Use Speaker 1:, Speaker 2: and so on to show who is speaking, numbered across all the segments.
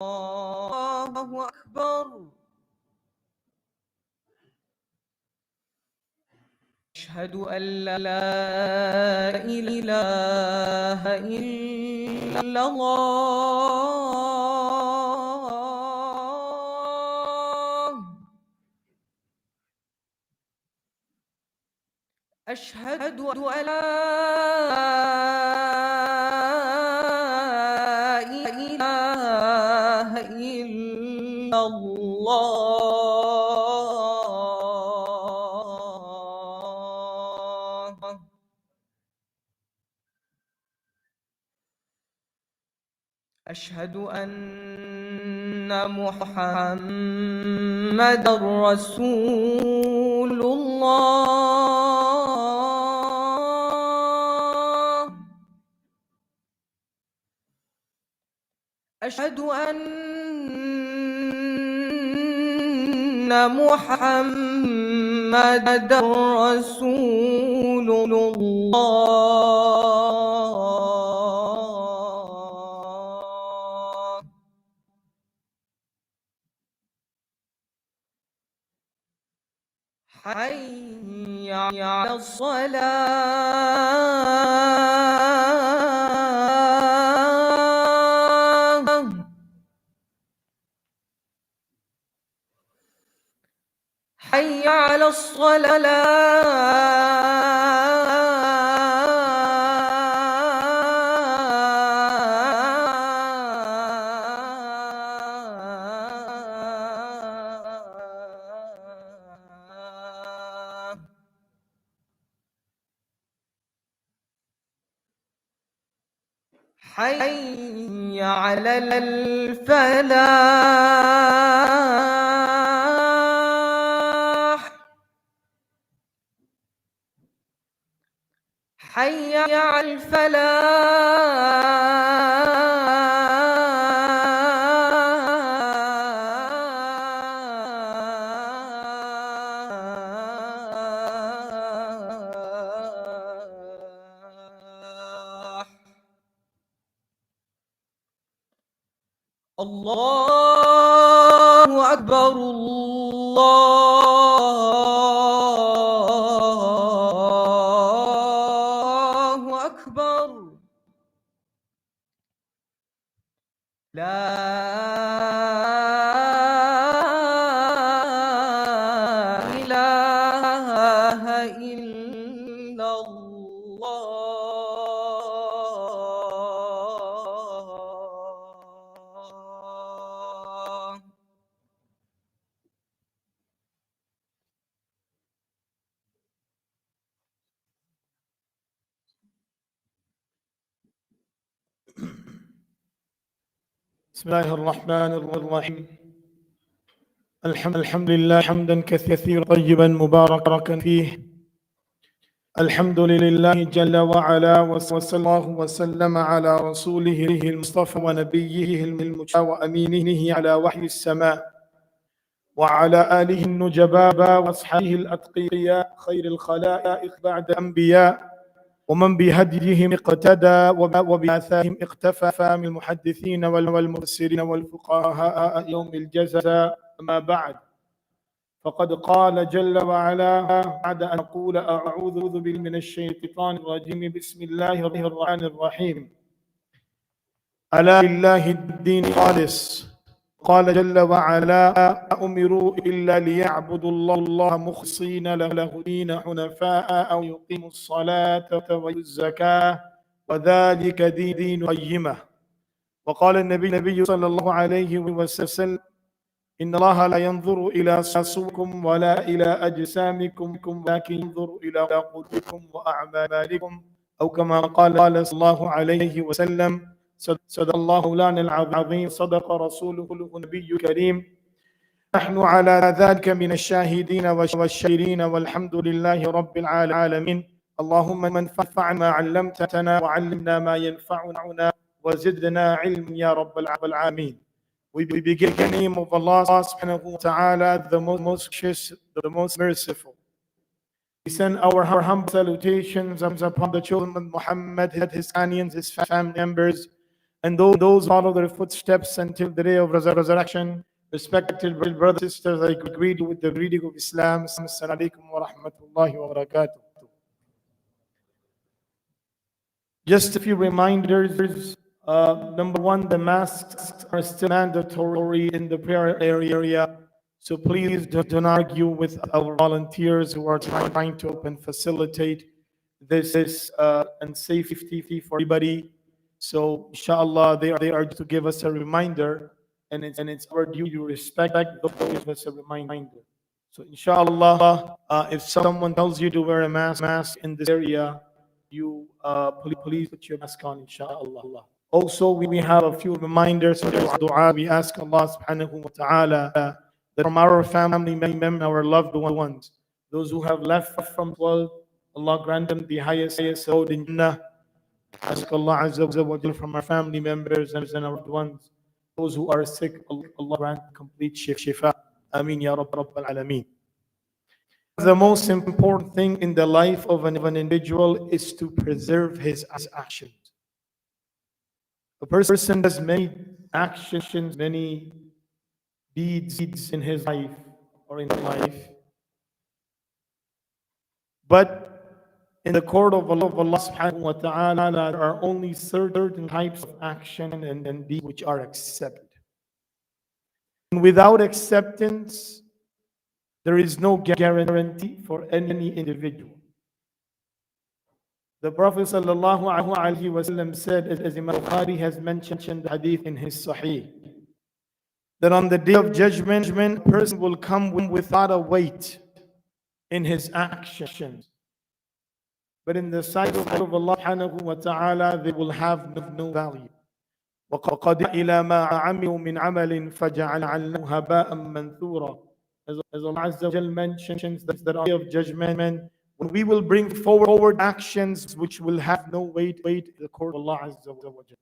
Speaker 1: الله أكبر. أشهد أن لا إله إلا الله. أشهد أن لا إله إلا الله. أشهد أن محمدًا رسول الله. أشهد أن محمدًا رسول الله. حي على الصلاة. حي على الصلاة. حي على الفلاح. حي على الفلاح. الله أكبر. الله أكبر. لا إله إلا الله.
Speaker 2: بسم الله الرحمن الرحيم. الحمد لله حمدا كثيرا طيبا مباركا فيه. الحمد لله جل وعلا، وصلى الله وسلم على رسوله المصطفى ونبيه المجتبى وأمينه على وحي السماء، وعلى آله النجباء وأصحابه الأتقياء خير الخلائق بعد الأنبياء، ومن بهديهم اقتدى وبآثارهم اقتفى من المحدثين والمفسرين والفقهاء يوم الجزاء. أما بعد، فقد قال جل وعلا بعد أن أقول أعوذ بالله من الشيطان الرجيم، بسم الله الرحمن الرحيم. ألا لله الدين خالص. قال جل وعلا أمروا إلا ليعبدوا الله مخلصين له الدين حنفاء أو يقيموا الصلاة ويؤتوا الزكاة وذلك دين قيمة. وقال النبي صلى الله عليه وسلم إن الله لا ينظر إلى صوركم ولا إلى أجسامكم ولكن ينظر إلى قلوبكم وأعمالكم، أو كما قال صلى الله عليه وسلم. صدق الله مولانا العظيم، صدق رسوله النبي الكريم. نحن على ذلك من الشاهدين والشاكرين، والحمد لله رب العالمين. اللهم انفعنا ما علمتنا وعلمنا ما ينفعنا وزدنا علم يا رب العالمين. We begin in the name of Allah subhanahu wa ta'ala, the most gracious, the most merciful. We send our humble salutations upon the children of Muhammad, his companions, his family members, and those follow their footsteps until the day of resurrection. Respected brothers and sisters, I agree with the reading of Islam. Assalamu alaikum wa rahmatullahi wa barakatuh. Just a few reminders. Number one, the masks are still mandatory in the prayer area. So please do not argue with our volunteers who are trying to help and facilitate this and safety for everybody. So inshallah, they are to give us a reminder, and it's our duty to respect those who give us a reminder. So inshallah, if someone tells you to wear a mask in this area, you please put your mask on, inshallah. Also, we have a few reminders for dua. We ask Allah subhanahu wa ta'ala that from our family members, our loved ones, those who have left from the world, Allah grant them the highest abode in Jannah. Ask Allah Azza wa Jal from our family members and our loved ones. Those who are sick, Allah grant complete shifa. Ameen ya Rabb al Alameen. The most important thing in the life of an individual is to preserve his actions. A person does many actions, many deeds in his life or in life. But in the court of Allah subhanahu wa ta'ala, there are only certain types of action and deeds which are accepted. And without acceptance, there is no guarantee for any individual. The Prophet ﷺ said, as Imam Bukhari has mentioned the hadith in his Sahih, that on the day of judgment, a person will come without a weight in his actions. But in the sight of Allah subhanahu wa ta'ala, they will have no value. وَقَدْ إِلَى مَا عَمِلُوا مِنْ عَمَلٍ فَجَعَلْنَاهُ هَبَاءً مَنْثُورًا. As Allah Azza wa Jal mentions that on the day of judgment, when we will bring forward actions which will have no weight in the court of Allah Azza wa Jal.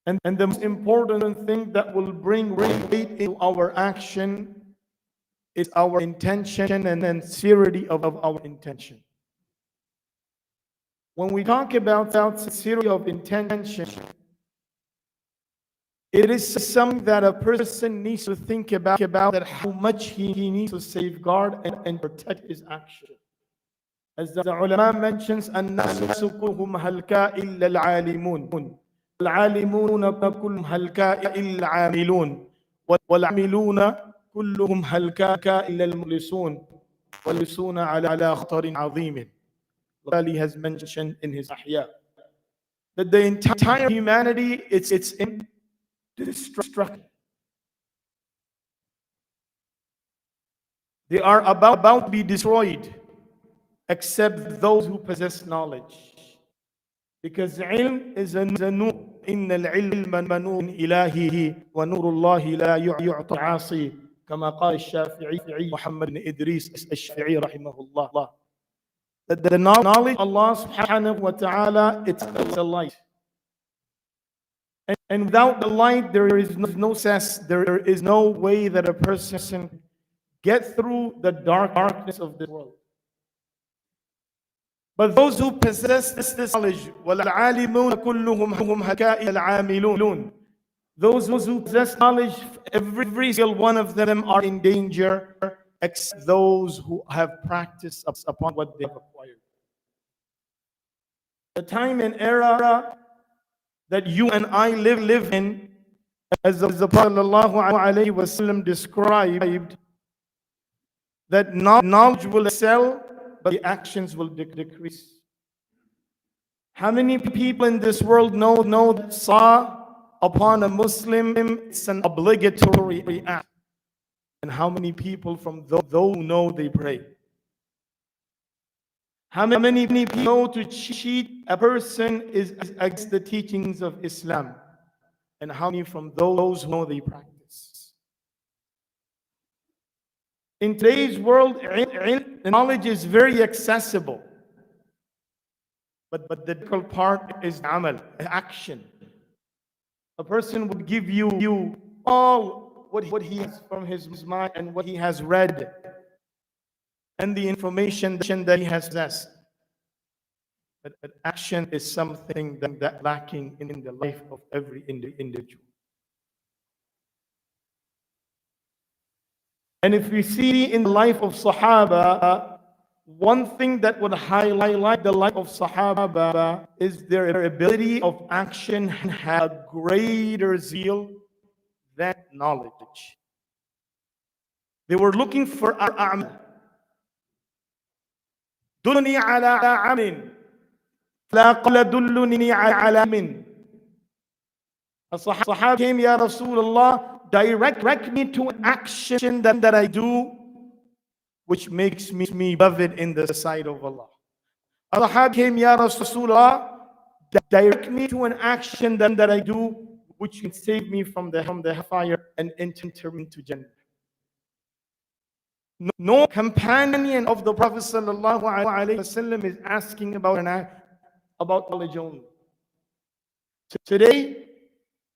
Speaker 2: And the most important thing that will bring weight into our action is our intention and sincerity of our intention. When we talk about sincerity of intention, it is something that a person needs to think about that how much he needs to safeguard and protect his action. As the ulama mentions, الناس كلهم هلكاء إلا العالمون العالمون كلهم هلكاء إلا العاملون والعاملون كلهم هلكاء إلا المخلصون والمخلصون على خطر عظيم. Ali has mentioned in his Ahya that the entire humanity it's in destruction. They are about to be destroyed, except those who possess knowledge. Because ilm is a nur. إن العلم نور إلهه ونور الله لا يعطى عاصي كما قال الشافعي محمد بن إدريس الشافعي رحمه الله. That the knowledge of Allah subhanahu wa ta'ala, it's a light. And without the light, there is no sense, there is no way that a person can get through the darkness of this world. But those who possess this knowledge, وَالْعَالِمُونَ كُلُّهُمْ هَكَاءِ الْعَامِلُونَ, those who possess knowledge, every single one of them are in danger, except those who have practiced upon what they have acquired. The time and era that you and I live in, as the Prophet ﷺ described, that knowledge will excel, but the actions will decrease. How many people in this world know that salah upon a Muslim it's an obligatory act? And how many people from those who know they pray? How many people know to cheat a person is against the teachings of Islam? And how many from those who know they practice? In today's world, knowledge is very accessible. But the difficult part is amal, action. A person would give you all what he has from his mind and what he has read and the information that he has possessed. But action is something that lacking in the life of every individual. And if we see in the life of Sahaba, one thing that would highlight the life of Sahaba is their ability of action had a greater zeal than knowledge. They were looking for a'mal. دلني على عمل لا قل دلني على من. A Sahaba came, Ya Rasulullah, direct me to an action that I do which makes me beloved in the sight of Allah. A Sahaba came, Ya Rasulullah, direct me to an action that I do which can save me from the fire and enter me into Jannah. No companion of the Prophet sallallahu alaihi wasallam is asking about knowledge only. Today,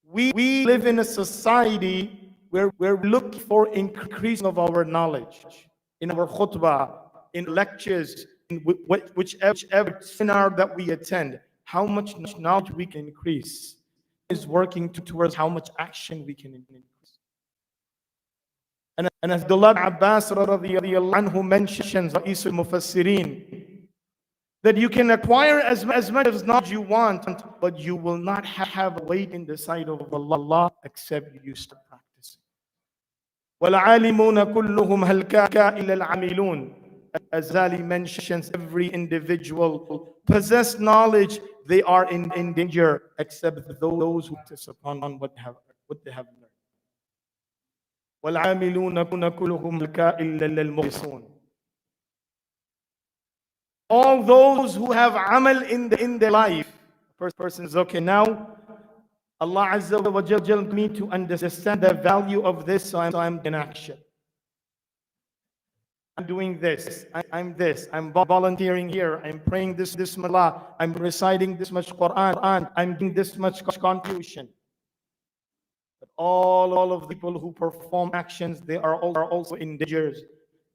Speaker 2: we live in a society where we're looking for increase of our knowledge in our khutbah, in lectures, in whichever seminar that we attend. How much knowledge we can increase is working towards how much action we can increase. And as Abdullah ibn Abbas radiyallahu anhu mentions, Ra'is al-Mufassirin, that you can acquire as much as knowledge you want, but you will not have weight in the sight of Allah except you start practicing. وَالْعَالِمُونَ كُلُّهُمْ هَلْكَاءَ إِلَّا الْعَامِلُونَ. As Zali mentions, every individual possess knowledge, they are in danger except those who practice upon what they have learned. وَالْعَامِلُونَ كُلُّهُمْ هَلْكَاءَ إِلَّا الْمُخْلِصُونَ. All those who have amal in their life. First person is okay. Now, Allah Azza wa Jalla me to understand the value of this, so I'm in action. I'm doing this. I'm this. I'm volunteering here. I'm praying this malah. I'm reciting this much Quran. I'm doing this much contribution. But all of the people who perform actions, they are also in danger.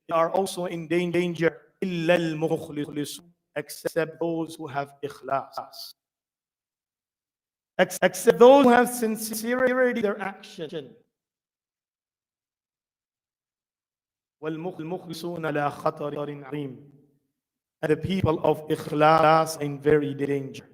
Speaker 2: They are also in danger. إِلَّا الْمُخْلِصُونَ. Except those who have ikhlas. Except those who have sincerity in their action. وَالْمُخْلِصُونَ لَا خَطَرٍ عَظِيمٍ. And the people of ikhlas in very danger.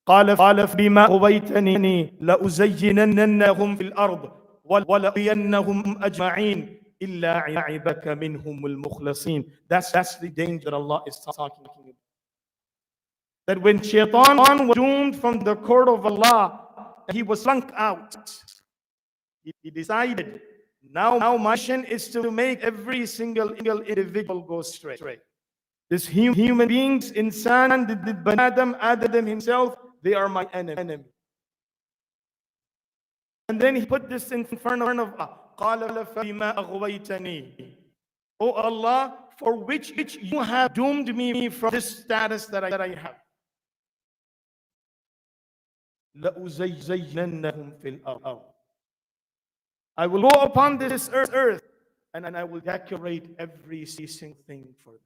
Speaker 2: قال فبما أغويتني لأزيننهم في الأرض ولأغوينهم أجمعين إلا عبادك منهم المخلصين. That's the danger Allah is talking about. That when Shaitan was doomed from the court of Allah, he was flung out. He decided, now my mission is to make every single individual go straight. This human beings, insan, the Adam himself, they are my enemy. And then he put this in front of Allah. قَالَ فَبِمَا أَغْوَيْتَنِي. Oh Allah, for which you have doomed me from this status that I have. لَأُزَيِّنَنَّهُمْ فِي الْأَرْضِ. I will go upon this earth and I will decorate every single thing for them.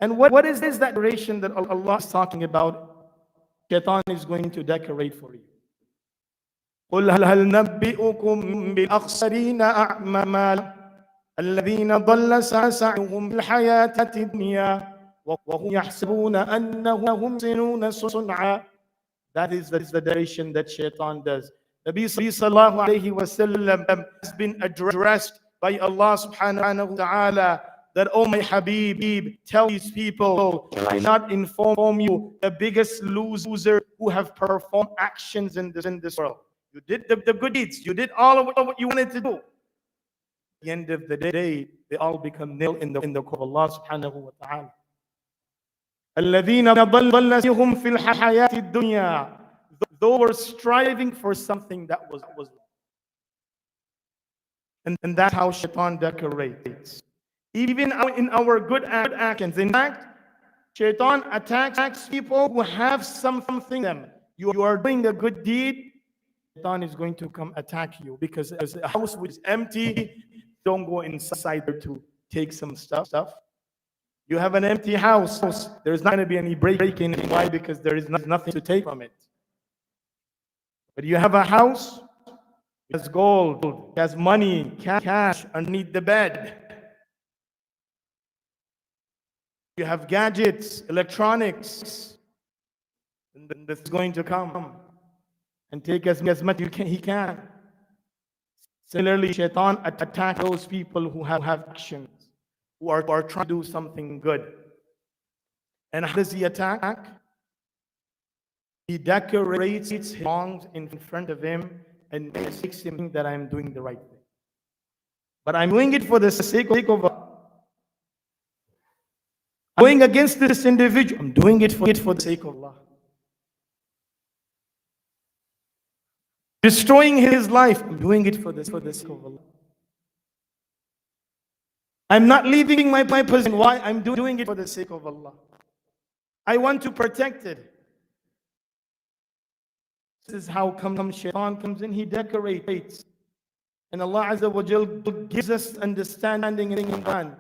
Speaker 2: And what is this decoration that Allah is talking about? Shaitan is going to decorate for you. قُلْ هَلْ نَبِّئُكُمْ بِالْأَخْسَرِينَ أَعْمَالًا الَّذِينَ ضَلَّ سَعْيُهُمْ فِي الْحَيَاةِ الدُّنْيَا وَهُمْ يَحْسَبُونَ أَنَّهُمْ يُحْسِنُونَ صُنْعًا. That is the decoration that Shaitan does. Nabi sallallahu alayhi wa sallam has been addressed by Allah subhanahu wa ta'ala that, oh my Habib, tell these people, shall I not inform you the biggest loser who have performed actions in this world? You did the good deeds, you did all of what you wanted to do. At the end of the day, they all become nil in the court of Allah subhanahu wa ta'ala. الَّذِينَ ضَلَّ سَعْيُهُمْ فِي الْحَيَاةِ الدُّنْيَا. Those were striving for something that was and that's how Shaitan decorates. Even in our good actions. In fact, Shaitan attacks people who have something in them. You are doing a good deed, Shaitan is going to come attack you because as a house which is empty, don't go inside there to take some stuff. You have an empty house. There's not going to be any break-in. Why? Because there is nothing to take from it. But you have a house, it has gold, it has money, cash underneath the bed. You have gadgets, electronics, and this is going to come and take as much he can. Similarly, Shaitan attacks those people who have actions, who are trying to do something good. And how does he attack? He decorates his wrongs in front of him and makes him think that I'm doing the right thing. But I'm doing it for the sake of Allah. I'm going against this individual. I'm doing it for the sake of Allah. Destroying his life. I'm doing it for the sake of Allah. I'm not leaving my position. Why? I'm doing it for the sake of Allah. I want to protect it. This is how Shaitan comes in. He decorates. And Allah Azza wa Jal gives us understanding in Quran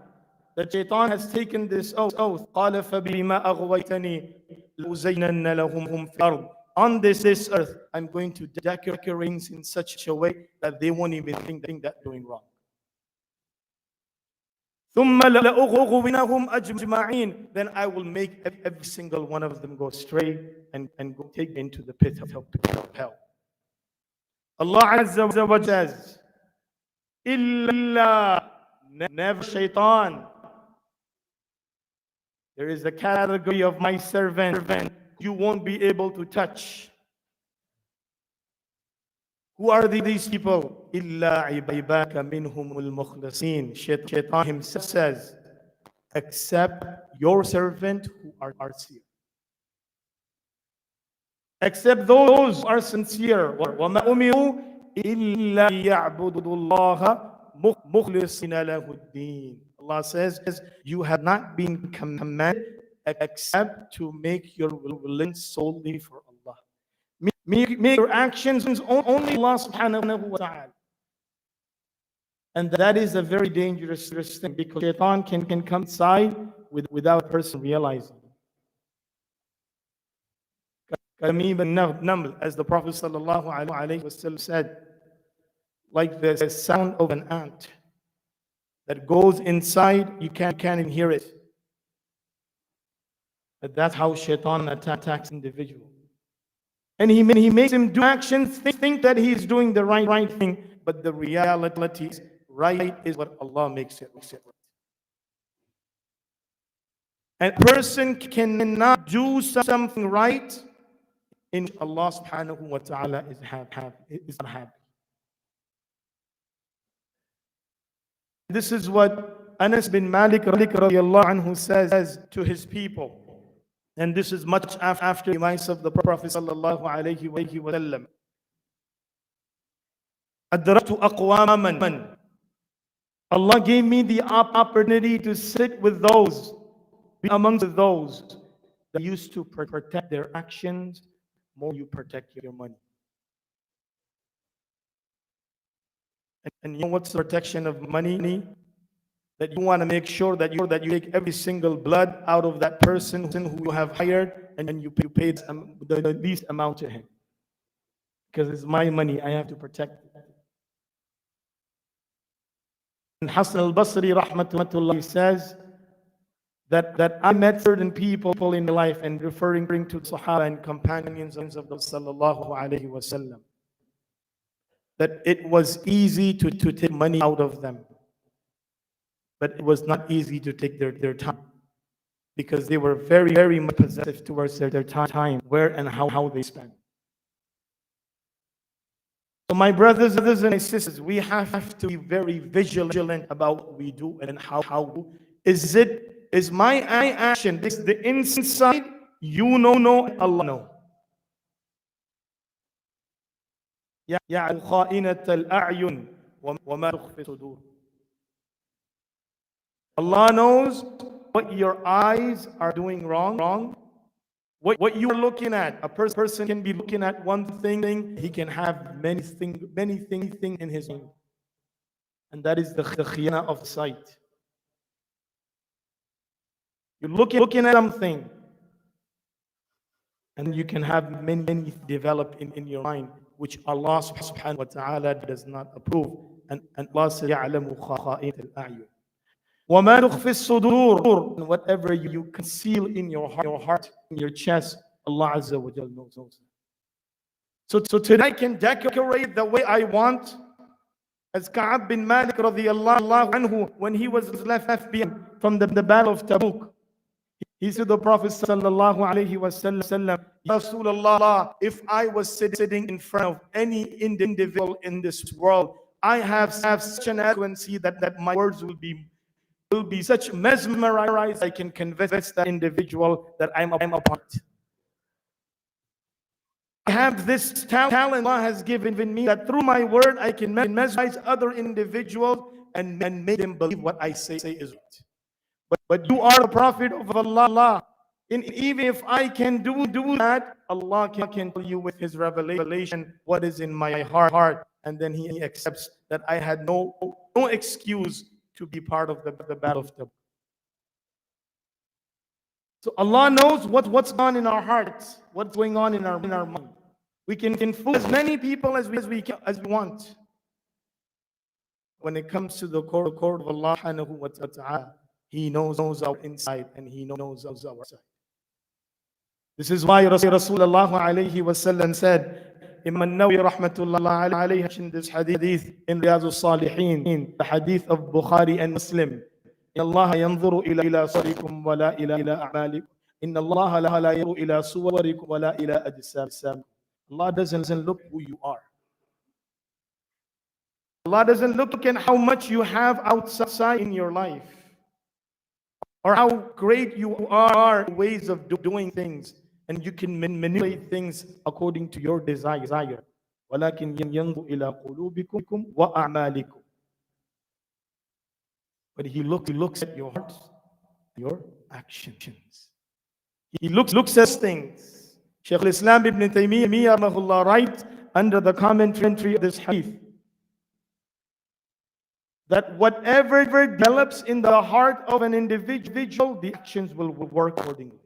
Speaker 2: that Shaitan has taken this oath. قَالَ فَبِمَا أَغْوَيْتَنِي لَأُزَيْنَنَّ لَهُمْ فِي الْأَرْضِ. On this earth, I'm going to decorate things in such a way that they won't even think that they're doing wrong. ثُمَّ لَأُغْوِنَهُمْ أَجْمَعِينَ. Then I will make every single one of them go astray and go take into the pit of hell. Allah Azza wa Jalla says, إِلَّا, never Shaitan. There is a category of my servant you won't be able to touch. Who are these people? إِلَّا عِبَادَكَ مِنْهُمُ الْمُخْلَصِينَ. Shaitan himself says, except your servant who are sincere. Except those who are sincere. وَمَا أُمِرُوا إِلَّا يَعْبُدُوا اللَّهَ مُخْلِصِينَ لَهُ الدِّينَ. Allah says, you have not been commanded except to make your will solely for Allah. Make your actions only Allah subhanahu wa ta'ala. And that is a very dangerous thing because Shaitan can come inside without a person realizing. As the Prophet sallallahu alaihi wasallam said, like the sound of an ant that goes inside, you can't even hear it. But that's how Shaitan attacks individuals. And he makes him do actions, think that he's doing the right thing, but the reality is, right is what Allah makes it right. And a person cannot do something right in Allah subhanahu wa ta'ala is not happy. This is what Anas bin Malik radiallahu anhu says to his people. And this is much after the demise of the Prophet sallallahu alayhi wa sallam. أَدْرَكْتُ أَقْوَامًا. Allah gave me the opportunity to sit with those, amongst those that used to protect their actions more you protect your money. And you know what's the protection of money? That you want to make sure that you take every single blood out of that person who you have hired, and then you pay the least amount to him. Because it's my money, I have to protect it. And Hassan al-Basri rahmatullah says that I met certain people in my life, and referring to Sahaba and companions of the sallallahu alayhi wasallam, that it was easy to take money out of them. But it was not easy to take their time, because they were very, very much possessive towards their time, where and how they spend. So my brothers and my sisters, we have to be very vigilant about what we do and how. Is my action, this the inside, you know, Allah know. يَعْلَمُ خَائِنَةَ الْأَعْيُنِ وَمَا تُخْفِي الصُّدُورُ. Allah knows what your eyes are doing wrong, what you are looking at. A person can be looking at one thing, he can have many things in his mind. And that is the khiyana of sight. You're looking at something, and you can have many develop in your mind, which Allah subhanahu wa ta'ala does not approve. And Allah says, يَعْلَمُ خَائِنَةَ الْأَعْيُنِ وَمَا تُخْفِي الصُّدُورِ. And whatever you conceal in your heart, in your chest, Allah Azza wa Jal knows. So today I can decorate the way I want. As Ka'ab bin Malik radiyallahu anhu, when he was left behind from the battle of Tabuk, he said to the Prophet sallallahu alayhi wa sallam, Ya Rasulullah, if I was sitting in front of any individual in this world, I have such an eloquency that my words will be such mesmerized, I can convince that individual that I'm a part. I have this talent Allah has given me, that through my word I can mesmerize other individuals and make them believe what I say is right. But you are the Prophet of Allah. And even if I can do that, Allah can tell you with His revelation what is in my heart. And then He accepts that I had no excuse to be part of the battle of Tabuk. So Allah knows what's going on in our hearts, what's going on in our mind. We can fool as many people as we want. When it comes to the court of Allah subhanahu wa ta'ala, He knows our inside and He knows our outside. This is why Rasulullah alayhi wa sallam said, Imam Nawawi rahmatullah alayhi mentioned this hadith in Riyadh al-Salihin, the hadith of Bukhari and Muslim. إن الله ينظر إلى صوركم ولا إلى أعمالكم إن الله لا ينظر إلى صوركم ولا إلى أجسامكم. Allah doesn't look who you are. Allah doesn't look at how much you have outside in your life, or how great you are in ways of doing things, and you can manipulate things according to your desire. ولكن ينظر إلى قلوبكم وأعمالكم. But He looks at your heart, your actions. He looks at things. Shaykh al-Islam ibn Taymiyyah writes under the commentary of this hadith that whatever develops in the heart of an individual, the actions will work accordingly.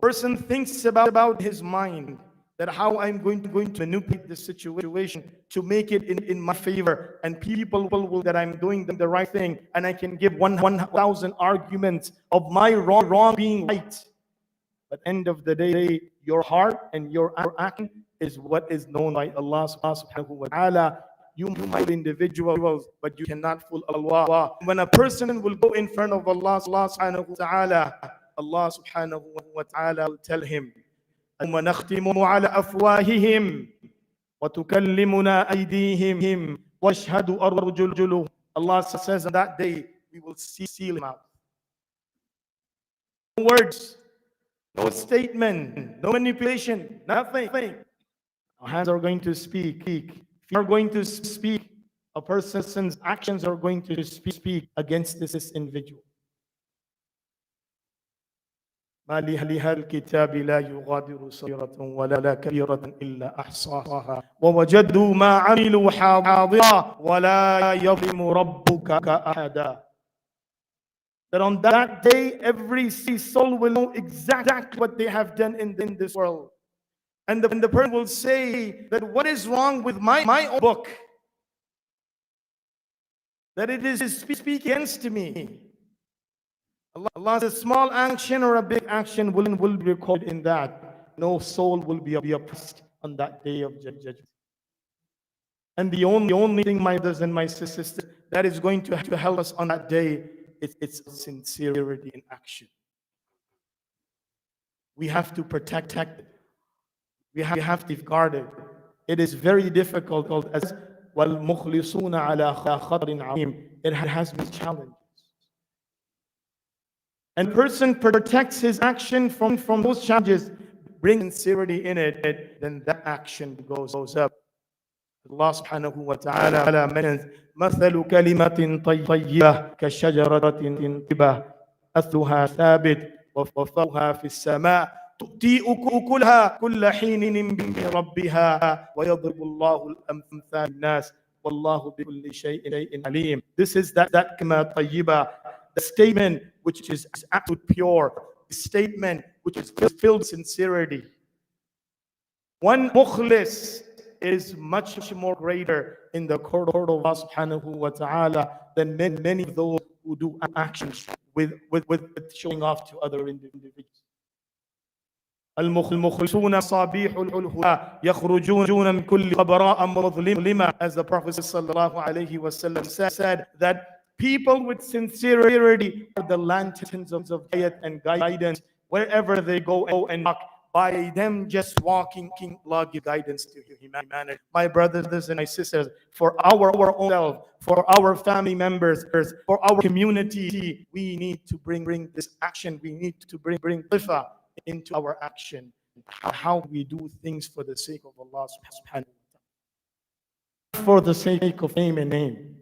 Speaker 2: Person thinks about his mind, that how I'm going to manipulate the situation to make it in my favor, and people will that I'm doing the right thing, and I can give 1,000 arguments of my wrong being right. But end of the day, your heart and your action is what is known by Allah subhanahu wa ta'ala. You might be individuals, but you cannot fool Allah. When a person will go in front of Allah subhanahu wa ta'ala, Allah subhanahu wa ta'ala will tell him, وَنَخْتِمُ عَلَى أَفْوَاهِهِمْ وَتُكَلِّمُنَا أَيْدِيهِمْ وَاشْهَدُ أَرْجُلُهُمْ. Allah says on that day, we will seal him out. No words, no statement, no manipulation, nothing. Our hands are going to speak. Feet are going to speak. A person's actions are going to speak against this individual. ما لهذا الكتاب لا يغادر صغيرة ولا كبيرة إلا أحصاها ووجدوا ما عملوا حاضرا ولا يظلم ربك أحدا. That on that day, every soul will know exactly what they have done in this world. And the person will say that what is wrong with my own book? That it is speak against me. Allah says, small action or a big action will be recorded in that. No soul will be oppressed on that day of judgment. And the only thing, my brothers and my sisters, that is going to help us on that day, it's sincerity in action. We have to protect it. We have to guard it. It is very difficult, as وَالْمُخْلِصُونَ عَلَى خَطْرٍ عَظِيمٍ. It has been challenged. And person protects his action from those challenges, bring sincerity in it, then that action goes up. Allah subhanahu wa ta'ala mentions, مَثَلُ كَلِمَةٍ طَيِّبَةٍ كَشَجَرَةٍ طِيبَةٍ أَثْلُهَا ثَابِتٌ وَفَرْعُهَا فِي السَّمَاءِ تُؤْتِي أُكُلَهَا كُلَّ حِينٍ بِرَبِّهَا وَيَضْرِبُ اللَّهُ الْأَمْثَالَ لِلنَّاسِ وَاللَّهُ بِكُلِّ شَيْءٍ عَلِيمٌ. This is that kalima tayyiba. the statement which is absolute pure, the statement which is filled with sincerity. One mukhlis is much more greater in the court of Allah subhanahu wa ta'ala than many of those who do actions with showing off to other individuals. المخلصون صابيح الهدى يخرجون من كل قبراء مظلمة, as the Prophet sallallahu alaihi wasallam said, that people with sincerity are the lanterns of hidayat and guidance wherever they go and knock. By them just walking, Allah give guidance to humanity. My brothers and my sisters, for our own self, for our family members, for our community, we need to bring this action. We need to bring khutbah into our action. How we do things for the sake of Allah subhanahu wa ta'ala. For the sake of name.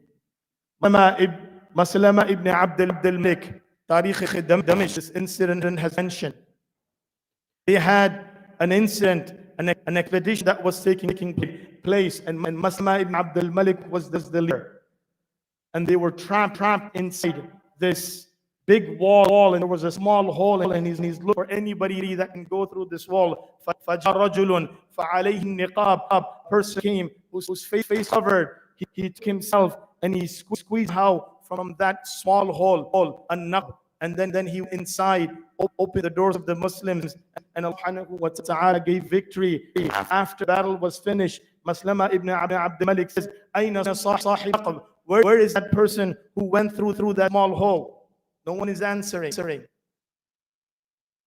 Speaker 2: Maslama ibn Abdul Malik, Tarikh Damish, this incident has mentioned. They had an incident, an expedition that was taking place, and Maslama ibn Abdul Malik was the leader. And they were trapped inside this big wall, and there was a small hole, and he's looking for anybody that can go through this wall. فَجَاءَ رَجُلٌ فَعَلَيْهِ النِّقَابِ. Person came whose face covered. He took himself and he squeezed out from that small hole, and then he inside opened the doors of the Muslims, and Allah subhanahu wa ta'ala gave victory. After battle was finished, Maslama ibn Abdul Malik says, أَيْنَ صَاحِبُ النَّقْبِ? Where is that person who went through that small hole? No one is answering. The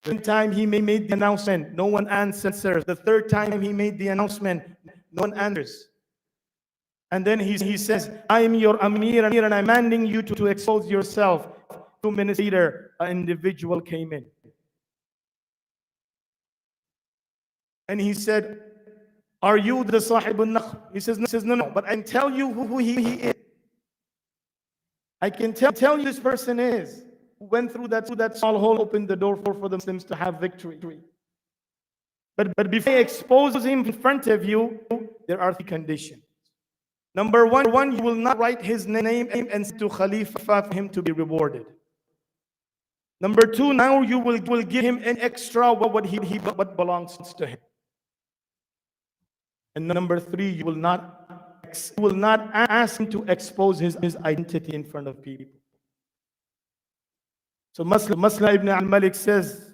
Speaker 2: second time he made the announcement, no one answers. The third time he made the announcement, no one answers. And then he says, I am your Amir, and I'm commanding you to expose yourself. 2 minutes later, an individual came in. And he said, are you the Sahib al-Naqb? He says, no, but I can tell you who he is. I can tell you this person is, who went through that small hole, opened the door for the Muslims to have victory. But before I expose him in front of you, there are 3 conditions. Number one, you will not write his name and send to Khalifa for him to be rewarded. Number 2, now you will give him an extra what belongs to him. And number 3, you will not ask him to expose his identity in front of people. So Maslama ibn al-Malik says,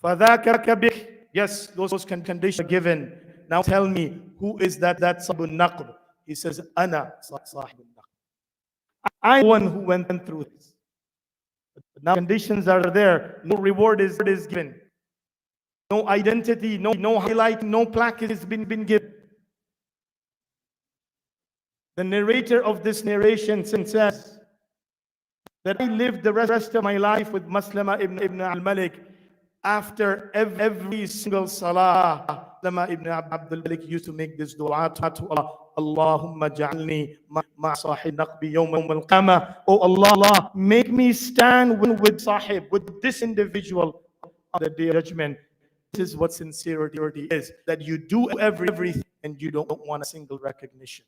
Speaker 2: فَذَاكَ بِكْ. Yes, those conditions are given. Now tell me, who is that Sahib al-Naqb? He says, Ana Sahib al-Naqb. I'm the one who went through this. But now conditions are there. No reward is given. No identity, no highlight, no plaque has been given. The narrator of this narration says that I lived the rest of my life with Maslama ibn al-Malik. After every single salah, Maslama ibn Abdul Malik used to make this dua to Allah. Allahumma ja'alni ma sahib naqbi yawm al-qiyamah. Oh Allah, make me stand with sahib, with this individual on the day of judgment. This is what sincerity is, that you do everything and you don't want a single recognition.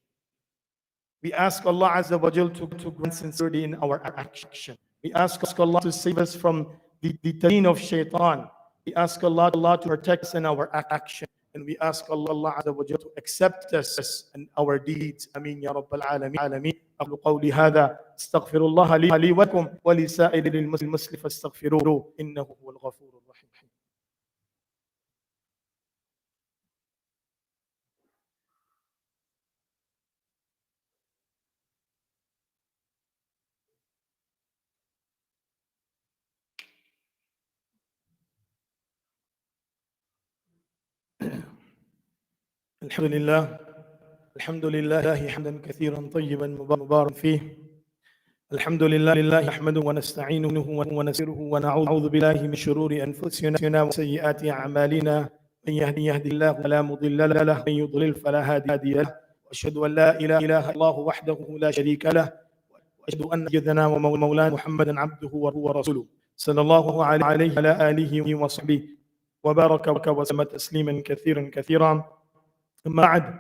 Speaker 2: We ask Allah Azza wa Jal to grant sincerity in our action. We ask Allah to save us from the teen of shaitan. We ask Allah to protect us in our action. And we ask Allah Azza wa Jal to accept us and our deeds. Ameen ya Rabbal Alameen. أقول قولي هذا استغفر الله لي ولكم ولسائر المسلمين فاستغفروه إنه هو الغفور الرحيم. الحمد لله حمدا كثيرا طيبا مباركا فيه. الحمد لله نحمده ونستعينه ونستغفره ونعوذ بالله من شرور انفسنا وسيئات اعمالنا. من يهدي الله فلا مضل له ومن يضلل فلا هادي له. واشهد ان لا اله الا الله وحده لا شريك له. واشهد ان سيدنا ومولانا محمدا عبده ورسوله صلى الله عليه وعلى اله وصحبه وبارك وسلم تسليما كثيرا. أما بعد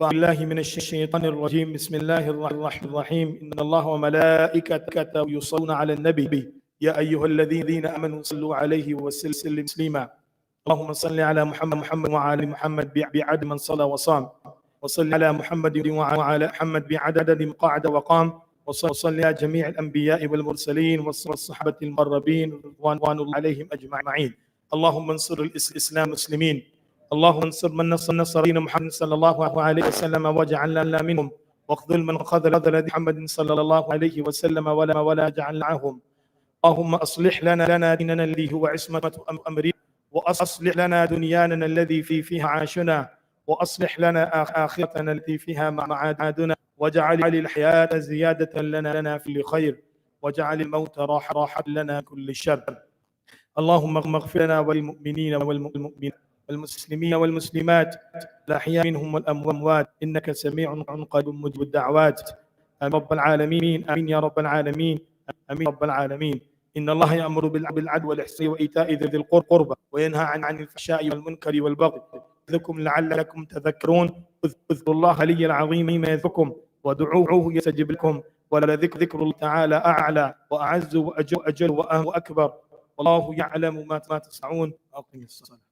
Speaker 2: بالله من الشيطان الرجيم. بسم الله الرحمن الرحيم. إن الله وملائكته يصلون على النبي يا أيها الذين آمنوا صلوا عليه وسلموا تسليما. اللهم صل على محمد وعلى محمد بعدد من صلى وصام، وصل على محمد وعلى محمد بعدد من قعد وقام، وصل على جميع الأنبياء والمرسلين والصحابة المقربين رضوان الله عليهم أجمعين. اللهم انصر الإسلام والمسلمين، اللهم انصر من نصر دين محمد صلى الله عليه وسلم واجعلنا منهم، واخذل من خذل محمد صلى الله عليه وسلم ولا جعلنا معهم. اللهم أصلح لنا ديننا الذي هو عصمة أمرنا، وأصلح لنا دنيانا الذي فيها عاشنا، وأصلح لنا آخرتنا التي فيها معادنا، واجعل الحياة زيادة لنا في الخير، واجعل الموت راحة لنا كل شر. اللهم اغفر لنا وللمؤمنين والمؤمنات والمسلمين والمسلمات الأحياء منهم والأموات، إنك سميع قريب مجيب الدعوات. آمين رب العالمين، آمين يا رب العالمين، آمين رب العالمين. إن الله يأمر بالعدل والإحسان وإيتاء ذي القربى وينهى عن الفحشاء والمنكر والبغي يعظكم لعلكم تذكرون. اذكروا الله العلي العظيم يذكركم ودعوه يستجب لكم، ولذكر الله تعالى أعلى وأعز وأجل وأكبر، والله يعلم ما تصنعون. أقم الصلاة.